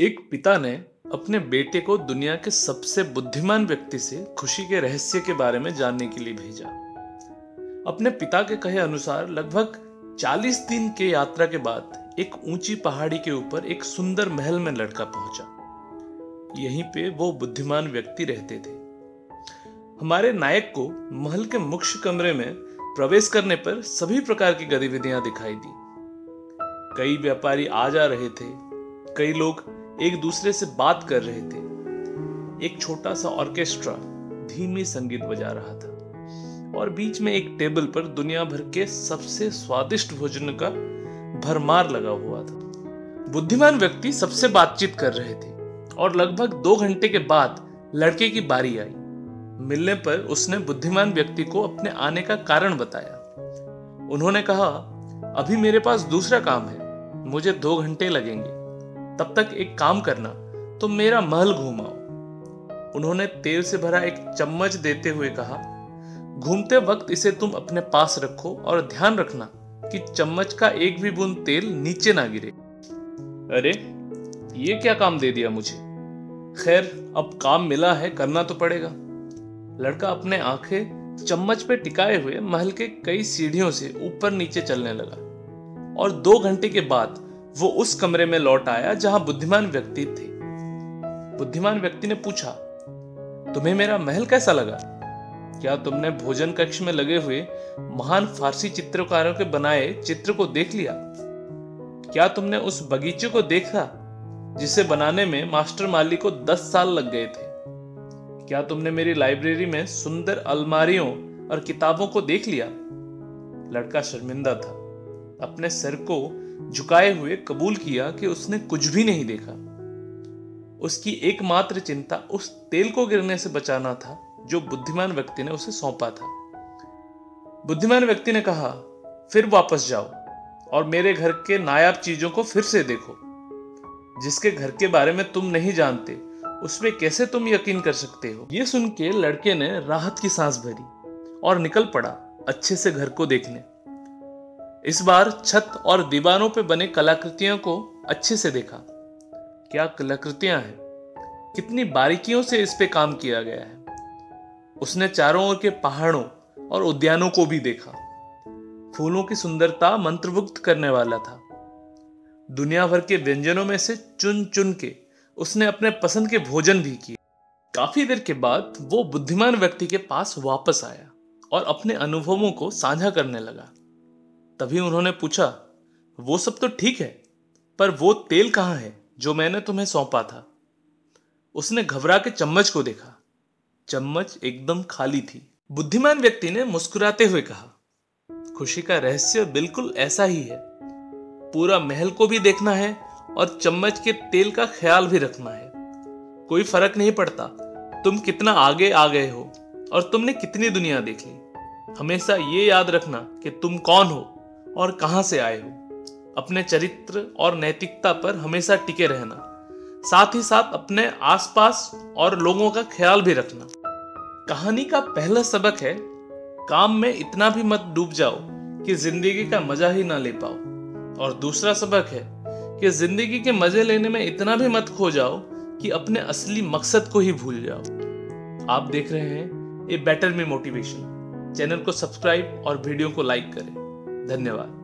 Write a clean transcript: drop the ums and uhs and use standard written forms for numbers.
एक पिता ने अपने बेटे को दुनिया के सबसे बुद्धिमान व्यक्ति से खुशी के रहस्य के बारे में जानने के लिए भेजा। अपने पिता के कहे अनुसार लगभग 40 दिन के यात्रा के बाद एक ऊंची पहाड़ी के ऊपर एक सुंदर महल में लड़का पहुंचा। यहीं पे वो बुद्धिमान व्यक्ति रहते थे। हमारे नायक को महल के मुख्य कमरे में प्रवेश करने पर सभी प्रकार की गतिविधियां दिखाई दी। कई व्यापारी आ जा रहे थे, कई लोग एक दूसरे से बात कर रहे थे। एक छोटा सा ऑर्केस्ट्रा धीमी संगीत बजा रहा था और बीच में एक टेबल पर दुनिया भर के सबसे स्वादिष्ट भोजन का भरमार लगा हुआ था। बुद्धिमान व्यक्ति सबसे बातचीत कर रहे थे और लगभग 2 घंटे के बाद लड़के की बारी आई। मिलने पर उसने बुद्धिमान व्यक्ति को अपने आने का कारण बताया। उन्होंने कहा, अभी मेरे पास दूसरा काम है, मुझे 2 घंटे लगेंगे। तब तक एक काम करना, तुम मेरा महल घुमाओ। उन्होंने तेल से भरा एक चम्मच देते हुए कहा, घूमते वक्त इसे तुम अपने पास रखो और ध्यान रखना कि चम्मच का एक भी बूंद तेल नीचे ना गिरे। अरे, ये क्या काम दे दिया मुझे। खैर, अब काम मिला है, करना तो पड़ेगा। लड़का अपने आंखें चम्मच पे टिकाए हुए महल के कई सीढ़ियों से ऊपर नीचे चलने लगा और 2 घंटे के बाद वो उस कमरे में लौट आया जहां बुद्धिमान व्यक्ति थे। बुद्धिमान व्यक्ति ने पूछा, तुम्हें मेरा महल कैसा लगा? क्या तुमने भोजन कक्ष में लगे हुए महान फारसी चित्रकारों के बनाए चित्र को देख लिया? क्या तुमने उस बगीचे को देखा जिसे बनाने में मास्टर माली को 10 साल लग गए थे? क्या तुमने मेरी लाइब्रेरी में सुंदर अलमारियों और किताबों को देख लिया? लड़का शर्मिंदा था। अपने सर को झुकाए हुए कबूल किया कि उसने कुछ भी नहीं देखा। उसकी एकमात्र चिंता उस तेल को गिरने से बचाना था जो बुद्धिमान व्यक्ति ने उसे सौंपा था। बुद्धिमान व्यक्ति ने कहा, फिर वापस जाओ और मेरे घर के नायाब चीजों को फिर से देखो। जिसके घर के बारे में तुम नहीं जानते, उसमें कैसे तुम यकीन कर सकते हो? ये सुन के लड़के ने राहत की सांस भरी और निकल पड़ा अच्छे से घर को देखने। इस बार छत और दीवारों पे बने कलाकृतियों को अच्छे से देखा। क्या कलाकृतियां हैं, कितनी बारीकियों से इस पे काम किया गया है। उसने चारों ओर के पहाड़ों और उद्यानों को भी देखा। फूलों की सुंदरता मंत्रमुग्ध करने वाला था। दुनिया भर के व्यंजनों में से चुन चुन के उसने अपने पसंद के भोजन भी किए। काफी देर के बाद वो बुद्धिमान व्यक्ति के पास वापस आया और अपने अनुभवों को साझा करने लगा। तभी उन्होंने पूछा, वो सब तो ठीक है, पर वो तेल कहाँ है जो मैंने तुम्हें सौंपा था? उसने घबरा के चम्मच को देखा। चम्मच एकदम खाली थी। बुद्धिमान व्यक्ति ने मुस्कुराते हुए कहा, खुशी का रहस्य बिल्कुल ऐसा ही है। पूरा महल को भी देखना है और चम्मच के तेल का ख्याल भी रखना है। कोई फर्क नहीं पड़ता तुम कितना आगे आ गए हो और तुमने कितनी दुनिया देख ली। हमेशा ये याद रखना कि तुम कौन हो और कहां से आए हो। अपने चरित्र और नैतिकता पर हमेशा टिके रहना, साथ ही साथ अपने आसपास और लोगों का ख्याल भी रखना। कहानी का पहला सबक है, काम में इतना भी मत डूब जाओ कि जिंदगी का मजा ही ना ले पाओ। और दूसरा सबक है कि जिंदगी के मजे लेने में इतना भी मत खो जाओ कि अपने असली मकसद को ही भूल जाओ। आप देख रहे हैं a better me motivation. Channel को सब्सक्राइब और वीडियो को लाइक करें। धन्यवाद।